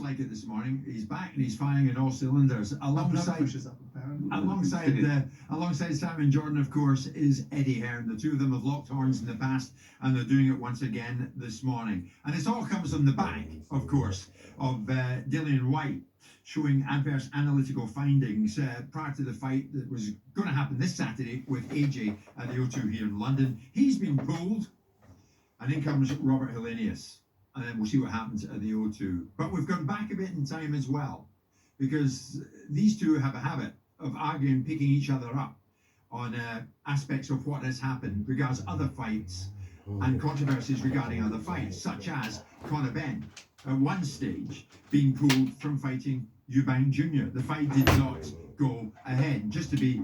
like it this morning. He's back and he's firing in all cylinders. Alongside Simon Jordan, of course, is Eddie Hearn. The two of them have locked horns in the past, and they're doing it once again this morning. And it all comes on the back, of course, of Dillian Whyte showing adverse analytical findings prior to the fight that was going to happen this Saturday with AJ at the O2 here in London. He's been pulled, and in comes Robert Helenius. And then we'll see what happens at the O2. But we've gone back a bit in time as well, because these two have a habit of arguing, picking each other up on aspects of what has happened regards other fights and controversies regarding other fights, such as Conor Benn at one stage being pulled from fighting Eubank Jr. The fight did not go ahead. Just to be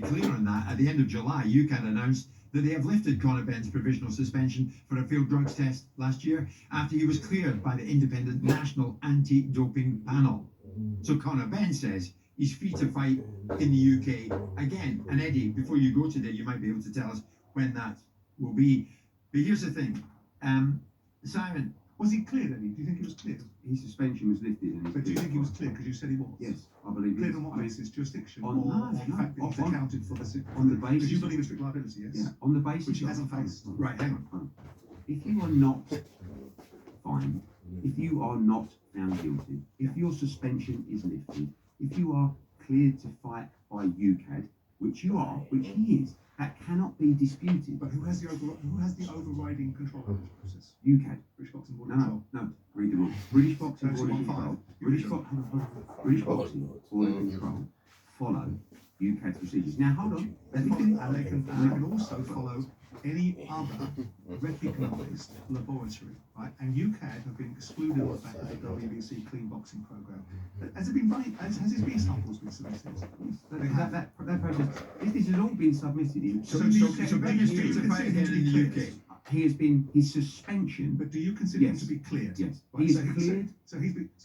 clear on that, at the end of July, UKAD announced that they have lifted Conor Benn's provisional suspension for a failed drugs test last year after he was cleared by the independent National Anti-Doping Panel. So Conor Benn says he's free to fight in the UK again. And Eddie, before you go today, you might be able to tell us when that will be. But here's the thing, Simon. Was he cleared, Eddie? Do you think he was cleared? His suspension was lifted. But do you think he was cleared? Because you said he was. Yes, I believe he was. Cleared on what basis? Jurisdiction? On the fact that he's accounted for the... On the basis... Because you believe in strict liability, yes? Yeah, on the basis... Which he hasn't faced. Right, hang on. If you are not fined, if you are not found guilty, if your suspension is lifted, if you are cleared to fight by UKAD, which you are, which he is, that cannot be disputed. But who has the overriding control of this process? UKAD. British Boxing Board of Control. No, read the rules. British Boxing Board of Control. British Boxing Board of Control follow UKAD's procedures. Now hold on. They can also follow any other recognised laboratory, right? And UKAD have been excluded off the back of the WBC clean boxing programme. Has it been running? Has his B samples been submitted? That process. This has all been submitted in. So bring us straight to fight again in the UK. He has been his suspension. But do you consider him to be cleared? Yes. Right, He is cleared. So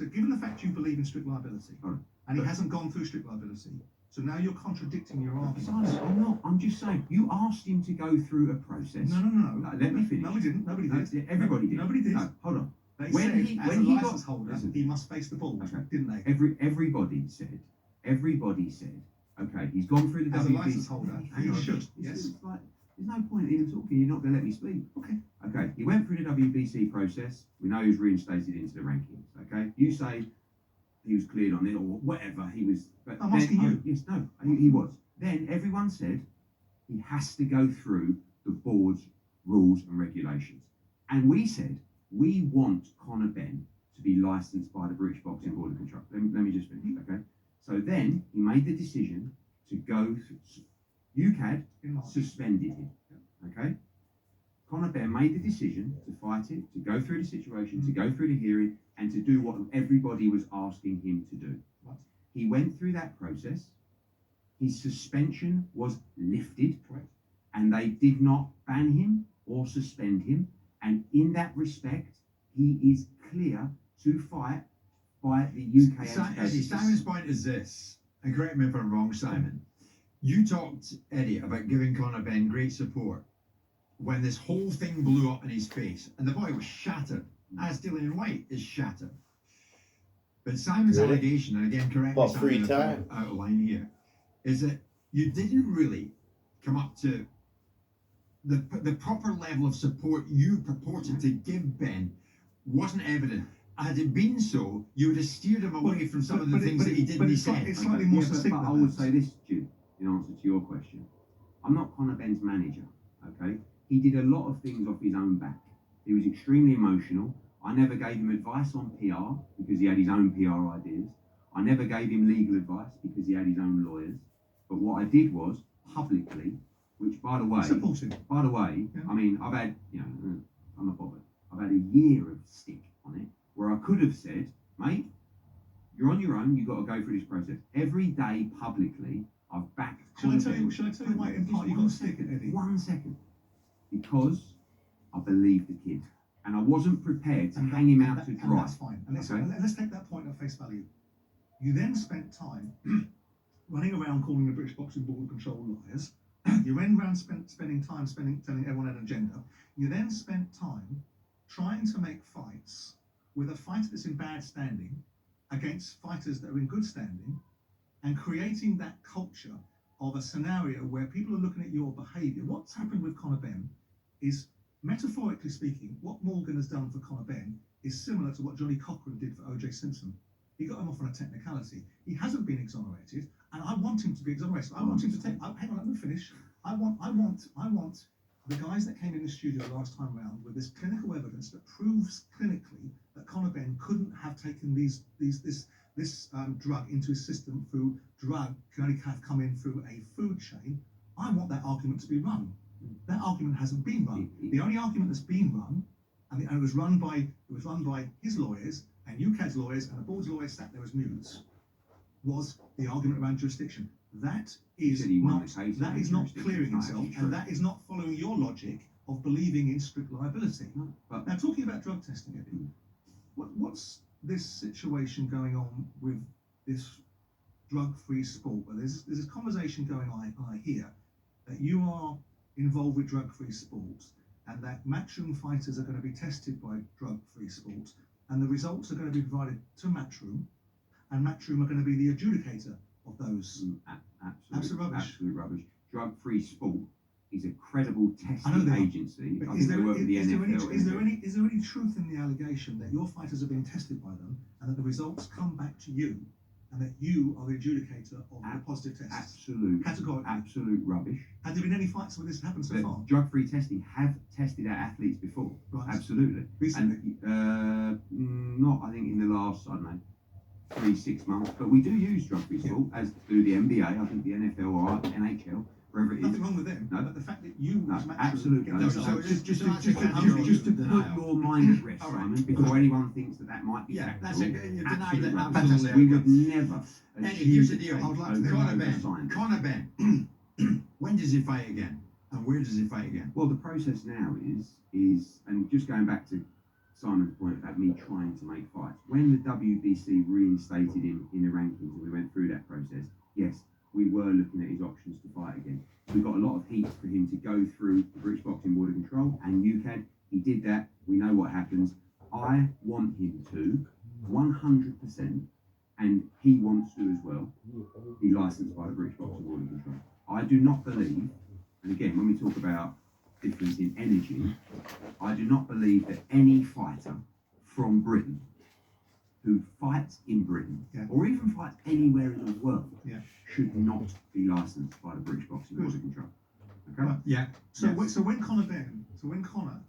given the fact you believe in strict liability, and he hasn't gone through strict liability, so now you're contradicting your argument. Simon, I'm not. I'm just saying. You asked him to go through a process. No. Let me finish. No, we didn't. Nobody did. Everybody did. Nobody did. No, hold on. They When said, he as a got- license holder, listen. he must face the ball, Okay. didn't they? Everybody said. Okay, he's gone through the As a WBC. license holder, he should. Yes. It's like, there's no point in him talking. You're not going to let me speak. Okay. He went through the WBC process. We know he was reinstated into the rankings. Okay. You say he was cleared on it or whatever. He was. But I'm asking you. Yes. No. He was. Then everyone said he has to go through the board's rules and regulations. And we said we want Conor Benn to be licensed by the British Boxing Board of Control. Let me just finish. Okay. So then he made the decision to go through. UKAD suspended him. Okay. Conor Benn made the decision to fight it, to go through the situation, to go through the hearing, and to do what everybody was asking him to do. Right. He went through that process. His suspension was lifted, Correct. and they did not ban him or suspend him. And in that respect, he is clear to fight by the UK. Simon's point is this, and correct me if I'm wrong, Simon. You talked, Eddie, about giving Conor Benn great support when this whole thing blew up in his face, and the boy was shattered, as Dillian Whyte is shattered. But Simon's allegation, and again, correct me, Simon, if I'm out of line here, is that you didn't really come up to the proper level of support you purported to give Ben wasn't evident. Had it been so, you would have steered him away from some of the things that he did and he said. It's slightly more succinct. But I would say this, Stu, in answer to your question. I'm not Conor Benn's manager, okay? He did a lot of things off his own back. He was extremely emotional. I never gave him advice on PR because he had his own PR ideas. I never gave him legal advice because he had his own lawyers. But what I did was, publicly, which by the way, Yeah. I mean, I've had, I'm not bothered. I've had a year of stick on it where I could have said, mate, you're on your own, you've got to go through this process. Every day, publicly, I've backed. Shall I tell you why in part you got stick it, Eddie? 1 second. Because I believe the kid. And I wasn't prepared to hang him out to dry. And that's fine. And let's take that point at face value. You then spent time running around calling the British Boxing Board of Control liars. You went around spending time telling everyone an agenda. You then spent time trying to make fights with a fighter that's in bad standing against fighters that are in good standing, and creating that culture of a scenario where people are looking at your behaviour. What's happened with Conor Benn is, metaphorically speaking, what Morgan has done for Conor Benn is similar to what Johnny Cochran did for O.J. Simpson. He got him off on a technicality. He hasn't been exonerated, and I want him to be exonerated. I want him to take. Hang on, let me finish. I want the guys that came in the studio last time round with this clinical evidence that proves clinically that Conor Benn couldn't have taken this drug into his system through drug can only have come in through a food chain. I want that argument to be run. That argument hasn't been run. The only argument that's been run, and it was run by his lawyers and UKAD's lawyers and the board's lawyers sat there as mutes, was the argument around jurisdiction. That is not clearing itself, and that is not following your logic of believing in strict liability. But now, talking about drug testing, Eddie, what's this situation going on with this drug-free sport? Well, there's this conversation going on, I hear, that you are involved with drug-free sports, and that matchroom fighters are going to be tested by drug-free sports, and the results are going to be provided to matchroom, and matchroom are going to be the adjudicator of those. Absolute rubbish. Absolute rubbish. Drug-free sport is a credible testing agency. But is there any truth in the allegation that your fighters are being tested by them, and that the results come back to you, and that you are the adjudicator of the positive tests? Absolute rubbish. Have there been any fights where this has happened so far? Drug-free testing have tested our athletes before. Right. Absolutely. Recently? And, not, I think, in the last, I don't know, 3-6 months. But we do use drug-free sport, as do the NBA, I think the NFL or NHL, wherever it is. Nothing wrong with them. No. But the fact that you absolutely. Just to put your mind at rest, Simon, before anyone thinks that might be that's tactical. it. You deny that. Absolutely. We would never. Eddie, here's the deal. I would like to Conor Benn. When does he fight again? And where does he fight again? Well, the process now is, and just going back to Simon's point about me trying to make fights. When the WBC reinstated him in the rankings and we went through that process, yes, we were looking at his options to fight again. We got a lot of heat for him to go through the British Boxing Board of Control and UKAD. He did that. We know what happens. I want him to 100%, and he wants to as well, be licensed by the British Boxing Board of Control. I do not believe, and again, when we talk about difference in energy, I do not believe that any fighter from Britain who fights in Britain, or even fights anywhere in the world, should not be licensed by the British Boxing Board of Control. Okay? Right. Yeah. So when Conor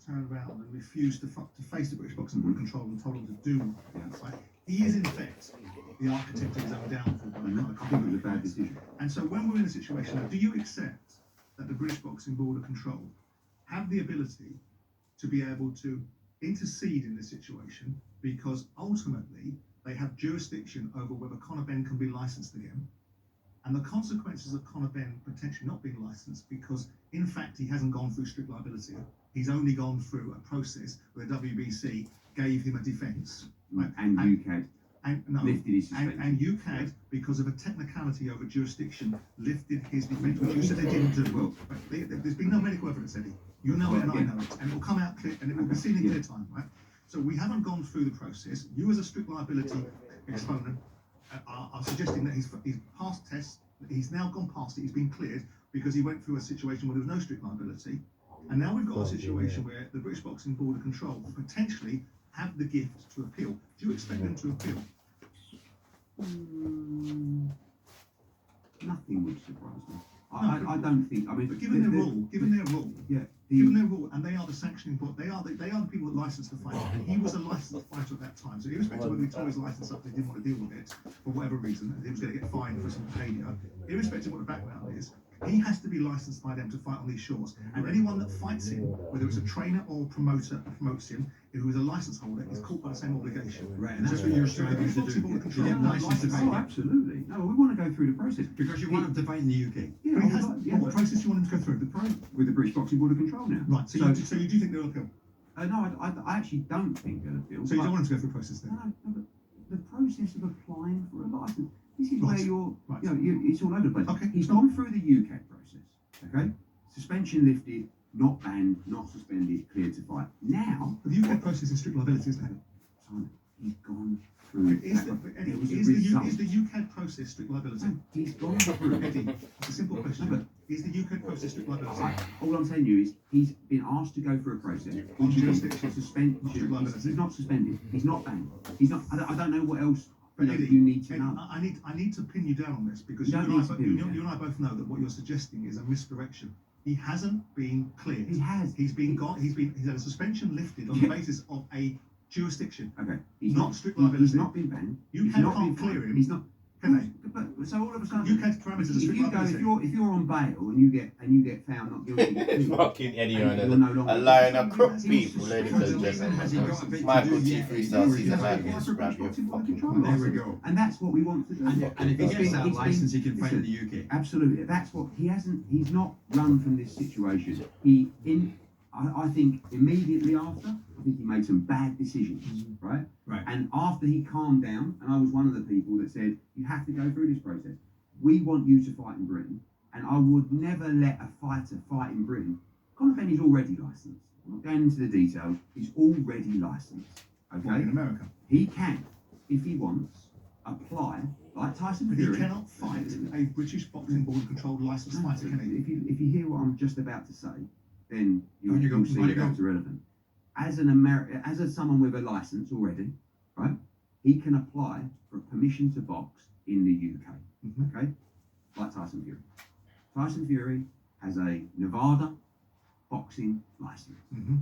turned around and refused to face the British Boxing Board of Control and told them to do that fight, he is in effect the architect of his own downfall. I think it was a bad decision. And so when we're in a situation now, do you accept that the British Boxing Board of Control have the ability to be able to intercede in this situation, because ultimately they have jurisdiction over whether Conor Benn can be licensed again, and the consequences of Conor Benn potentially not being licensed, because in fact he hasn't gone through strict liability, he's only gone through a process where the WBC gave him a defence, right? And UKAD lifted his suspension. And UKAD, because of a technicality over jurisdiction, lifted his defence, which you said they didn't do. Well, there's been no medical evidence, Eddie. You know it and I know it, and it will come out clear, and it will be seen in clear time, right? So we haven't gone through the process. You, as a strict liability exponent, are suggesting that he's passed tests. He's now gone past it. He's been cleared because he went through a situation where there was no strict liability, and now we've got a situation where the British Boxing Board of Control potentially have the gift to appeal. Do you expect them to appeal? Nothing would surprise me. I don't think. I mean, but given their rule, and they are the sanctioning board. They are the people that license the fighter. He was a licensed fighter at that time, so irrespective of whether he tore his license up, they didn't want to deal with it for whatever reason, and he was going to get fined for some behaviour. Irrespective of what the background is, he has to be licensed by them to fight on these shores. And anyone that fights him, whether it's a trainer or a promoter that promotes him, who is a license holder, is caught by the same obligation. Right, and that's what you're striving to do. Absolutely. No, we want to go through the process. Because you want him to fight in the UK. What process do you want him to go through? With the British Boxing Board of Control now. Right, so you do think they'll appeal? No, I actually don't think they'll appeal. So you don't want him to go through the process then? No, but the process of applying for a licence, this is where it's all over the place. Okay. He's gone through the UKAD process, okay? Suspension lifted, not banned, not suspended, cleared to fight. Now... But the UK process is strict liability, isn't it? Simon, he's gone through. Is that, the, Eddie, there was a is the result. UCAD process strict liability? No, he's gone through. Eddie, it's a simple question. No, Is the UCAD process strict liability? All I'm telling you is he's been asked to go through a process. On Which jurisdiction. he's not suspended. He's not banned. He's not. I don't know what else But Eddie, you need to Eddie, know. I need to pin you down on this because You you don't and, need to pin me down. you and I both know that what you're suggesting is a misdirection. He hasn't been cleared. He has. He's had a suspension lifted on the basis of a jurisdiction. Okay. He's Not strict liability. He's not been banned. You He's can't not been clear fined. him. He's not. Can But so all of a sudden, You can't parameters of if strict you go, liability. if you're on bail and you get found not guilty, Fucking Eddie and Hearn, you're no longer a line of crook He was people, ladies suspended. and gentlemen. Has he got a bit to Michael do T. yet? Freestyle He's season applied man, for you grab your boxing fucking control mouth. There we go. and that's what we want to do. And if he It's gets been- that it's license, been- he can fight in listen, the UK. Absolutely, that's what he hasn't. He's not run from this situation. I think immediately after, I think he made some bad decisions, right? Right. And after he calmed down, and I was one of the people that said, you have to go through this process. We want you to fight in Britain, and I would never let a fighter fight in Britain. Conor Benn is already licensed. I'm not going into the details. He's already licensed. Well, Okay? in America. He can, if he wants, apply, like Tyson But he Fury. cannot fight a British boxing board controlled licensed fighter, can he? If you hear what I'm just about to say, then On you go, you'll see on you that's go. irrelevant. As someone with a license already, right? He can apply for permission to box in the UK. Mhm. Okay, like Tyson Fury. Tyson Fury has a Nevada boxing license. Mhm.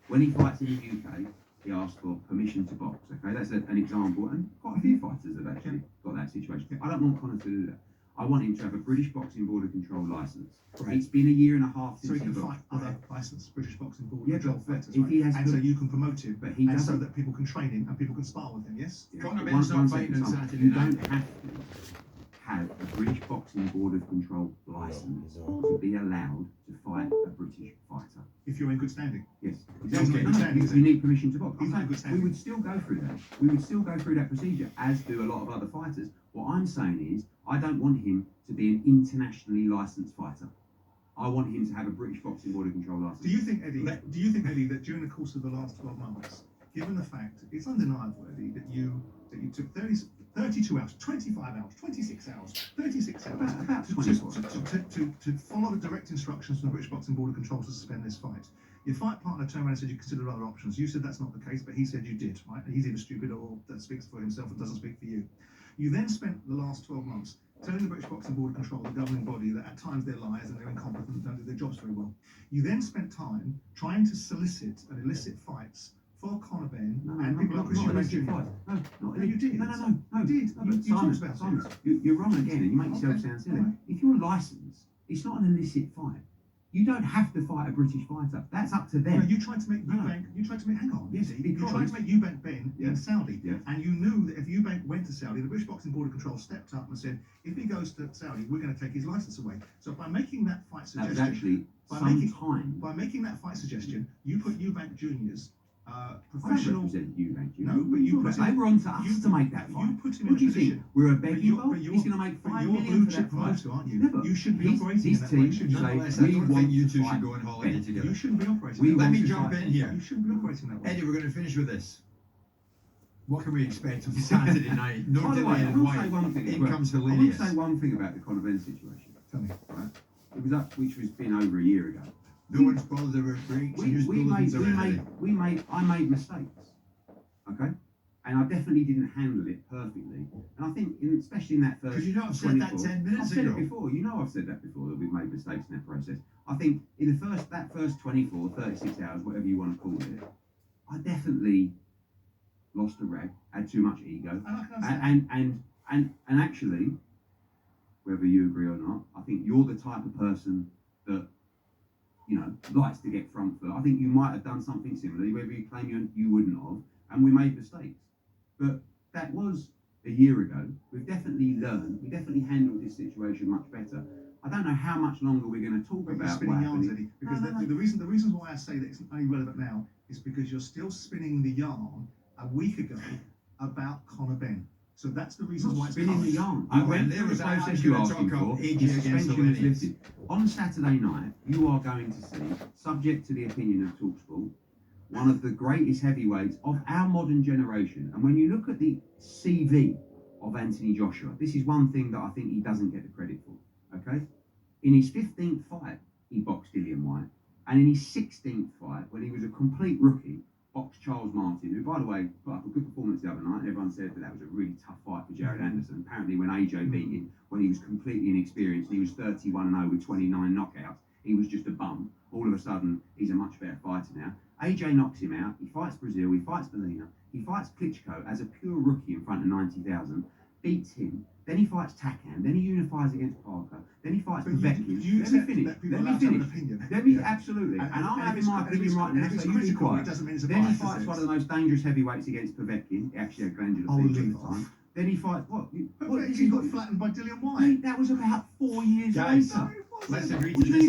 When he fights in the UK, he asks for permission to box. Okay, that's an example, and quite a few fighters have actually got that situation. I don't want Conor to do that. I want him to have a British Boxing Board of Control license. Right. It's been a year and a half So since he can he fight boxed. other licensed British boxing board Yeah, controlled but fighters, if right? he has And to- so you can promote him, But he and so doesn't. that people can train him and people can spar with him, yes? Yeah, Conor but Benn's not one fighting second, on Tom. Saturday You night. don't have to have a British Boxing Board of Control license to be allowed to fight a British fighter. If you're in good standing. Yes, He's not in good No, standing, is you he? need permission to box. He's not in I'm good saying we standing. would still go through that. We would still go through that procedure, as do a lot of other fighters. What I'm saying is, I don't want him to be an internationally licensed fighter. I want him to have a British Boxing Board of Control license. Do you think, Eddie, that during the course of the last 12 months, given the fact, it's undeniable, Eddie, that you took 32 hours, 25 hours, 26 hours, 36 hours About to 24. follow the direct instructions from the British Boxing Board of Control to suspend this fight. Your fight partner turned around and said you considered other options. You said that's not the case, but he said you did, right? And he's either stupid or that speaks for himself and doesn't speak for you. You then spent the last 12 months telling the British Boxing Board of Control, the governing body, that at times they're liars and they're incompetent and don't do their jobs very well. You then spent time trying to solicit and elicit fights for Conor Benn and people like Chris Eubank Jr. No, you did. No. You did. No, You but talked Simon, about it. Simon, you're wrong again, and you make yourself Okay, sound silly. alright. If you're licensed, it's not an illicit fight. You don't have to fight a British fighter. That's up to No, them. you tried to make No. Eubank. You tried to make. Hang on. Yes, You because- tried to make Eubank Ben Yeah. in Saudi, Yeah. and you knew that if Eubank went to Saudi, the British Boxing Board of Control stepped up and said, if he goes to Saudi, we're going to take his license away. So by making that fight That was suggestion, actually by some making- time. by making that fight suggestion, you put Eubank Jr.'s I don't professional. represent you, thank you. No, but you put They him- were on to us you- to make that you fight. put him in What a do you position- think? We're a But begging you're- bowl? but you're- He's going to make But 5 you're a million blue for chip that fight. promoter, aren't you? Yeah, but You should be his- operating his in that way, team- shouldn't you? Nonetheless, I We don't want think you to two should fight go on holiday Ben. together. You shouldn't be operating. We that way. Let want me to jump fight in here. You shouldn't be operating that way. Eddie, we're going to finish with this. What can we expect on Saturday night? No By the delay way, I in will say white. one thing as In well. comes I will Hellenius. say one thing about the Conor Benn situation. Tell me. Right? It was up, which was been over a year ago. No one's bothered about breaks. I made mistakes, okay, and I definitely didn't handle it perfectly. And I think, especially in that first, Could you not have said that 24 10 minutes I've said ago? it before. You know, I've said that before, that we've made mistakes in that process. I think in the first 24, 36 hours, whatever you want to call it, I definitely lost a rag, had too much ego, And I can understand. and actually, whether you agree or not, I think you're the type of person that, you know, likes to get front foot. I think you might have done something similar, whether you claim you wouldn't have, and we made mistakes. But that was a year ago. We've definitely learned. We definitely handled this situation much better. I don't know how much longer we're going to talk But you're about spinning what yarns, happened. Eddie. Because No. the reasons why I say that it's only relevant now is because you're still spinning the yarn a week ago about Conor Benn. So that's the reason why it's Spinning the current. yarn. I You went went through there the was process actually you're gonna asking talk for. of The AJ against suspension was Hellenius. lifted. On Saturday night, you are going to see, subject to the opinion of Talksport, one of the greatest heavyweights of our modern generation. And when you look at the CV of Anthony Joshua, this is one thing that I think he doesn't get the credit for. Okay, in his 15th fight, he boxed Dillian Whyte, and in his 16th fight, when he was a complete rookie, boxed Charles Martin, who, by the way, put up a good performance the other night. Everyone said that was a really tough fight for Jared Anderson. Apparently, when AJ beat him, when he was completely inexperienced, he was 31-0 with 29 knockouts. He was just a bum. All of a sudden, he's a much better fighter now. AJ knocks him out. He fights Brazil. He fights Molina. He fights Klitschko as a pure rookie in front of 90,000. Beats him. Then he fights Takam. Then he unifies against Parker. Then he fights Povetkin. Let me finish. Let me finish. Let me absolutely. And I'm having my opinion right now. So you be quiet. Then he fights one of the most dangerous heavyweights against Povetkin. He actually had glandular fever at the time. Then he fights what? He got flattened by Dillian Whyte. Mate, that was about 4 years Guys, later. let's agree What to do you this.